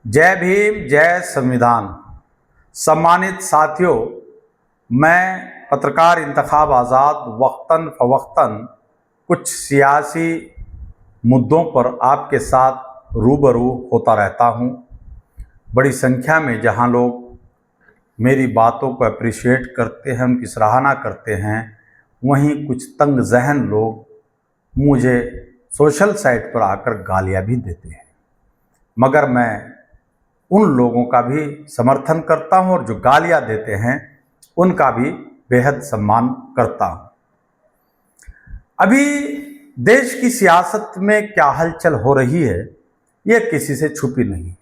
जय भीम, जय संविधान। सम्मानित साथियों, मैं पत्रकार इंतखाब आज़ाद वक्तन फ़वक्तन कुछ सियासी मुद्दों पर आपके साथ रूबरू होता रहता हूं। बड़ी संख्या में जहां लोग मेरी बातों को अप्रिशिएट करते हैं, उनकी सराहना करते हैं, वहीं कुछ तंग जहन लोग मुझे सोशल साइट पर आकर गालियां भी देते हैं। मगर मैं उन लोगों का भी समर्थन करता हूं और जो गालियां देते हैं उनका भी बेहद सम्मान करता हूं। अभी देश की सियासत में क्या हलचल हो रही है, यह किसी से छुपी नहीं।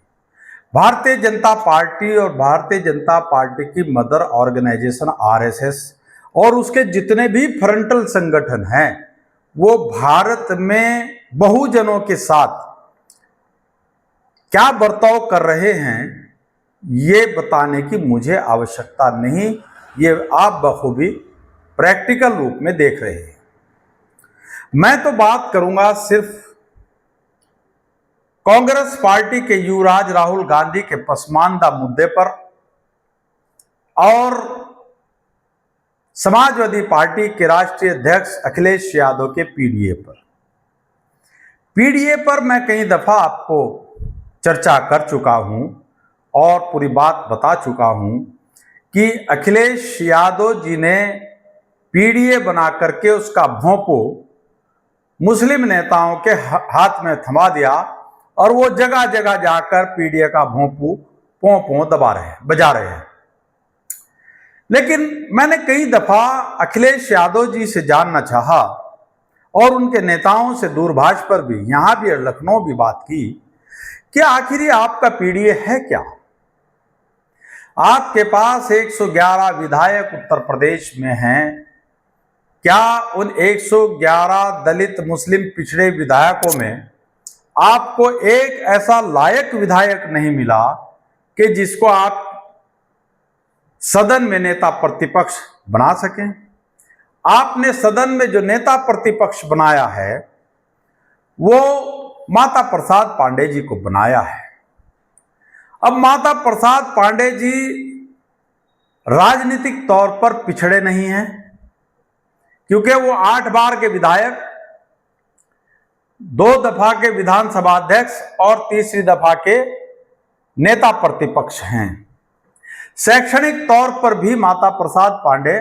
भारतीय जनता पार्टी और भारतीय जनता पार्टी की मदर ऑर्गेनाइजेशन आरएसएस और उसके जितने भी फ्रंटल संगठन हैं, वो भारत में बहुजनों के साथ क्या बर्ताव कर रहे हैं, ये बताने की मुझे आवश्यकता नहीं। ये आप बखूबी प्रैक्टिकल रूप में देख रहे हैं। मैं तो बात करूंगा सिर्फ कांग्रेस पार्टी के युवराज राहुल गांधी के पसमानदा मुद्दे पर और समाजवादी पार्टी के राष्ट्रीय अध्यक्ष अखिलेश यादव के पीडीए पर मैं कई दफा आपको चर्चा कर चुका हूं और पूरी बात बता चुका हूं कि अखिलेश यादव जी ने पीडीए बना करके उसका भोंपू मुस्लिम नेताओं के हाथ में थमा दिया और वो जगह जगह जाकर पीडीए का भोंपू पों बजा रहे हैं। लेकिन मैंने कई दफा अखिलेश यादव जी से जानना चाहा और उनके नेताओं से दूरभाष पर भी, यहां भी लखनऊ भी बात की कि आखिर ये आपका पीडीए है क्या? आपके पास 111 विधायक उत्तर प्रदेश में हैं। क्या उन 111 दलित मुस्लिम पिछड़े विधायकों में आपको एक ऐसा लायक विधायक नहीं मिला कि जिसको आप सदन में नेता प्रतिपक्ष बना सकें? आपने सदन में जो नेता प्रतिपक्ष बनाया है वो माता प्रसाद पांडे जी को बनाया है। अब माता प्रसाद पांडे जी राजनीतिक तौर पर पिछड़े नहीं हैं, क्योंकि वो 8 बार के विधायक, 2 दफा के विधानसभा अध्यक्ष और तीसरी दफा के नेता प्रतिपक्ष हैं। शैक्षणिक तौर पर भी माता प्रसाद पांडे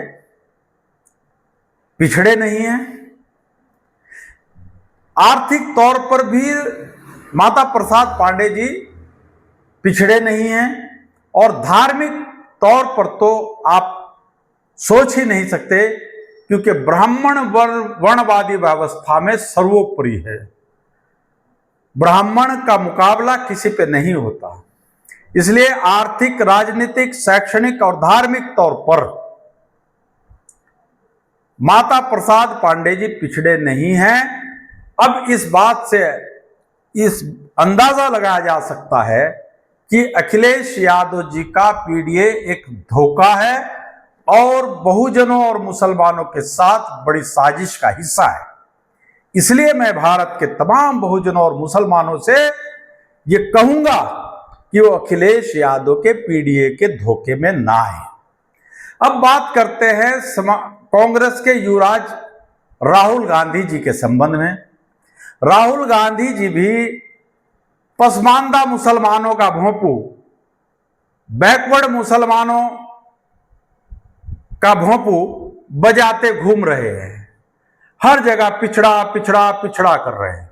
पिछड़े नहीं हैं। आर्थिक तौर पर भी माता प्रसाद पांडे जी पिछड़े नहीं हैं और धार्मिक तौर पर तो आप सोच ही नहीं सकते, क्योंकि ब्राह्मण वर्णवादी व्यवस्था में सर्वोपरि है। ब्राह्मण का मुकाबला किसी पे नहीं होता। इसलिए आर्थिक, राजनीतिक, शैक्षणिक और धार्मिक तौर पर माता प्रसाद पांडे जी पिछड़े नहीं हैं। अब इस बात से इस अंदाजा लगाया जा सकता है कि अखिलेश यादव जी का पीडीए एक धोखा है और बहुजनों और मुसलमानों के साथ बड़ी साजिश का हिस्सा है। इसलिए मैं भारत के तमाम बहुजनों और मुसलमानों से ये कहूंगा कि वो अखिलेश यादव के पीडीए के धोखे में ना आए। अब बात करते हैं कांग्रेस के युवराज राहुल गांधी जी के संबंध में। राहुल गांधी जी भी पसमानदा मुसलमानों का भोंपू, बैकवर्ड मुसलमानों का भोंपू बजाते घूम रहे हैं। हर जगह पिछड़ा पिछड़ा पिछड़ा कर रहे हैं।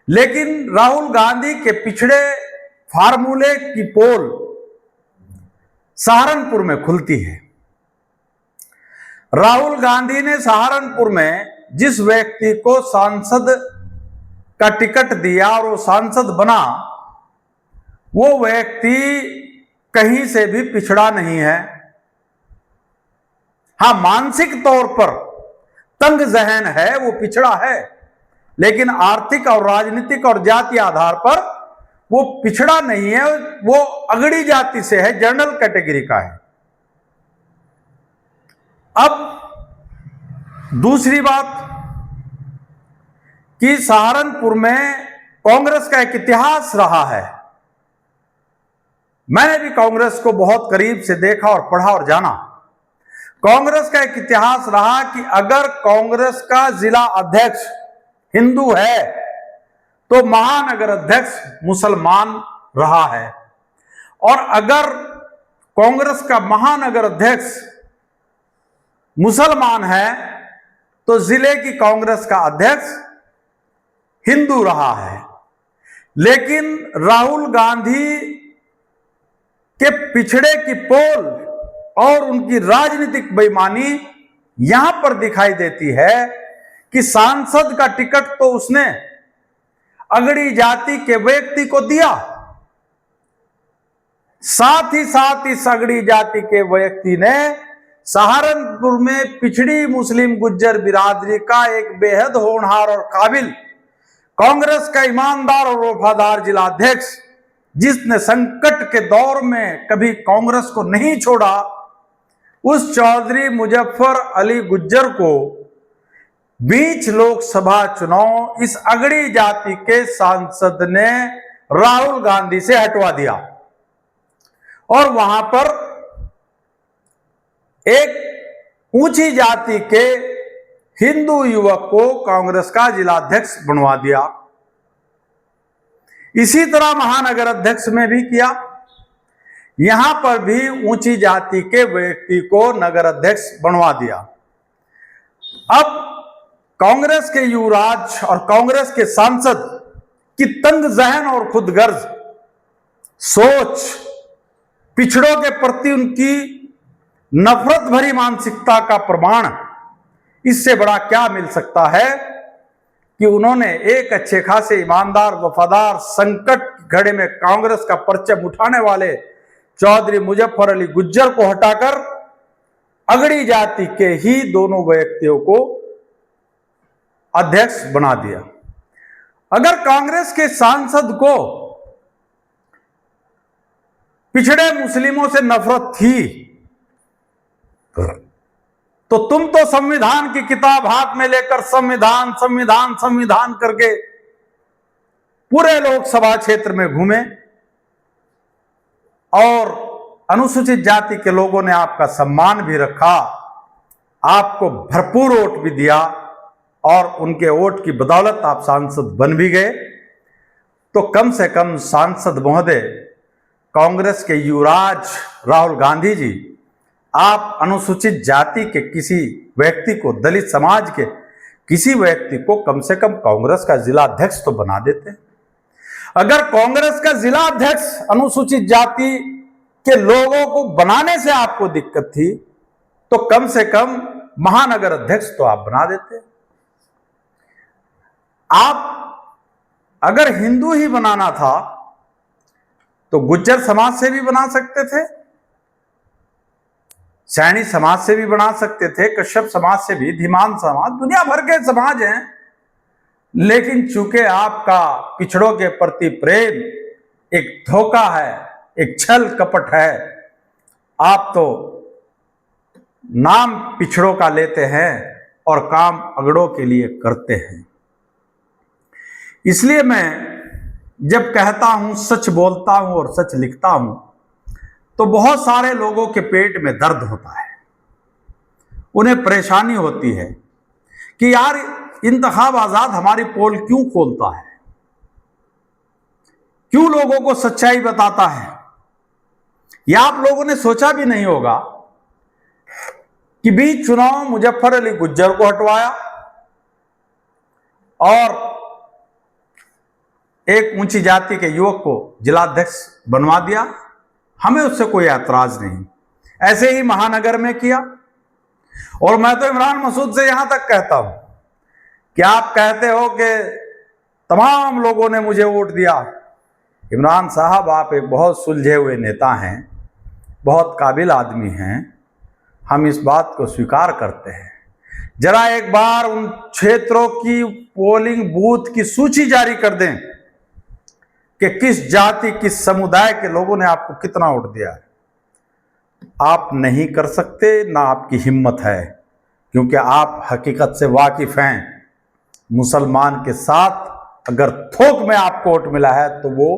लेकिन राहुल गांधी के पिछड़े फार्मूले की पोल सहारनपुर में खुलती है। राहुल गांधी ने सहारनपुर में जिस व्यक्ति को सांसद का टिकट दिया और वो सांसद बना, वो व्यक्ति कहीं से भी पिछड़ा नहीं है। हां, मानसिक तौर पर तंग जहन है, वो पिछड़ा है, लेकिन आर्थिक और राजनीतिक और जातीय आधार पर वो पिछड़ा नहीं है। वो अगड़ी जाति से है, जनरल कैटेगरी का है। अब दूसरी बात कि सहारनपुर में कांग्रेस का एक इतिहास रहा है मैंने भी कांग्रेस को बहुत करीब से देखा और पढ़ा और जाना। कांग्रेस का एक इतिहास रहा कि अगर कांग्रेस का जिला अध्यक्ष हिंदू है तो महानगर अध्यक्ष मुसलमान रहा है, और अगर कांग्रेस का महानगर अध्यक्ष मुसलमान है तो जिले की कांग्रेस का अध्यक्ष हिंदू रहा है। लेकिन राहुल गांधी के पिछड़े की पोल और उनकी राजनीतिक बेईमानी यहां पर दिखाई देती है कि सांसद का टिकट तो उसने अगड़ी जाति के व्यक्ति को दिया, साथ ही साथ इस अगड़ी जाति के व्यक्ति ने सहारनपुर में पिछड़ी मुस्लिम गुज्जर बिरादरी का एक बेहद होनहार और काबिल कांग्रेस का ईमानदार और वफादार जिलाध्यक्ष, जिसने संकट के दौर में कभी कांग्रेस को नहीं छोड़ा, उस चौधरी मुजफ्फर अली गुज्जर को बीच लोकसभा चुनाव इस अगड़ी जाति के सांसद ने राहुल गांधी से हटवा दिया और वहां पर एक ऊंची जाति के हिंदू युवक को कांग्रेस का जिलाध्यक्ष बनवा दिया। इसी तरह महानगर अध्यक्ष में भी किया, यहां पर भी ऊंची जाति के व्यक्ति को नगर अध्यक्ष बनवा दिया। अब कांग्रेस के युवराज और कांग्रेस के सांसद की तंग जहन और खुदगर्ज सोच, पिछड़ों के प्रति उनकी नफरत भरी मानसिकता का प्रमाण, इससे बड़ा क्या मिल सकता है कि उन्होंने एक अच्छे खासे ईमानदार वफादार संकट घड़े में कांग्रेस का परचम उठाने वाले चौधरी मुजफ्फर अली गुज्जर को हटाकर अगड़ी जाति के ही दोनों व्यक्तियों को अध्यक्ष बना दिया। अगर कांग्रेस के सांसद को पिछड़े मुस्लिमों से नफरत थी तो तुम तो संविधान की किताब हाथ में लेकर संविधान संविधान संविधान करके पूरे लोकसभा क्षेत्र में घूमे और अनुसूचित जाति के लोगों ने आपका सम्मान भी रखा, आपको भरपूर वोट भी दिया और उनके वोट की बदौलत आप सांसद बन भी गए। तो कम से कम सांसद महोदय, कांग्रेस के युवराज राहुल गांधी जी, आप अनुसूचित जाति के किसी व्यक्ति को, दलित समाज के किसी व्यक्ति को कम से कम कांग्रेस का जिला अध्यक्ष तो बना देते। अगर कांग्रेस का जिला अध्यक्ष अनुसूचित जाति के लोगों को बनाने से आपको दिक्कत थी तो कम से कम महानगर अध्यक्ष तो आप बना देते। आप अगर हिंदू ही बनाना था तो गुज्जर समाज से भी बना सकते थे, सैनी समाज से भी बना सकते थे, कश्यप समाज से भी, धीमान समाज, दुनिया भर के समाज हैं। लेकिन चूंकि आपका पिछड़ों के प्रति प्रेम एक धोखा है, एक छल कपट है, आप तो नाम पिछड़ों का लेते हैं और काम अगड़ों के लिए करते हैं। इसलिए मैं जब कहता हूं, सच बोलता हूं और सच लिखता हूं, तो बहुत सारे लोगों के पेट में दर्द होता है, उन्हें परेशानी होती है कि यार इंतखाब आजाद हमारी पोल क्यों खोलता है, क्यों लोगों को सच्चाई बताता है। या आप लोगों ने सोचा भी नहीं होगा कि बीच चुनाव मुजफ्फर अली गुज्जर को हटवाया और एक ऊंची जाति के युवक को जिलाध्यक्ष बनवा दिया। हमें उससे कोई ऐतराज नहीं। ऐसे ही महानगर में किया। और मैं तो इमरान मसूद से यहां तक कहता हूं कि आप कहते हो कि तमाम लोगों ने मुझे वोट दिया। इमरान साहब, आप एक बहुत सुलझे हुए नेता हैं, बहुत काबिल आदमी हैं, हम इस बात को स्वीकार करते हैं। जरा एक बार उन क्षेत्रों की पोलिंग बूथ की सूची जारी कर दें कि किस जाति, किस समुदाय के लोगों ने आपको कितना वोट दिया है। आप नहीं कर सकते, ना आपकी हिम्मत है, क्योंकि आप हकीकत से वाकिफ हैं। मुसलमान के साथ अगर थोक में आपको वोट मिला है तो वो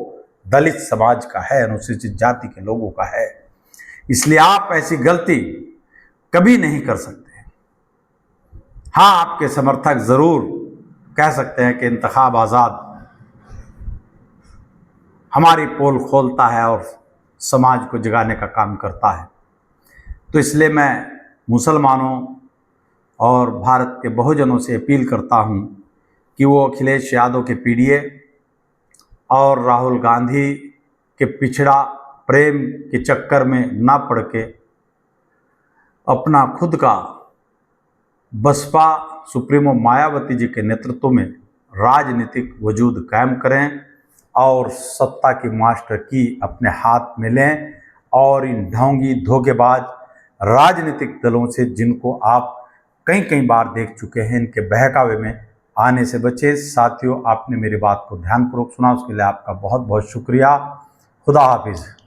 दलित समाज का है, अनुसूचित जाति के लोगों का है। इसलिए आप ऐसी गलती कभी नहीं कर सकते। हाँ, आपके समर्थक जरूर कह सकते हैं कि इंतखाब आज़ाद हमारी पोल खोलता है और समाज को जगाने का काम करता है। तो इसलिए मैं मुसलमानों और भारत के बहुजनों से अपील करता हूँ कि वो अखिलेश यादव के पीडीए और राहुल गांधी के पिछड़ा प्रेम के चक्कर में ना पड़ के अपना खुद का बसपा सुप्रीमो मायावती जी के नेतृत्व में राजनीतिक वजूद कायम करें और सत्ता की मास्टर की अपने हाथ में लें और इन ढोंगी धोखेबाज राजनीतिक दलों से, जिनको आप कई कई बार देख चुके हैं, इनके बहकावे में आने से बचें। साथियों, आपने मेरी बात को ध्यानपूर्वक सुना, उसके लिए आपका बहुत बहुत शुक्रिया। खुदा हाफिज़।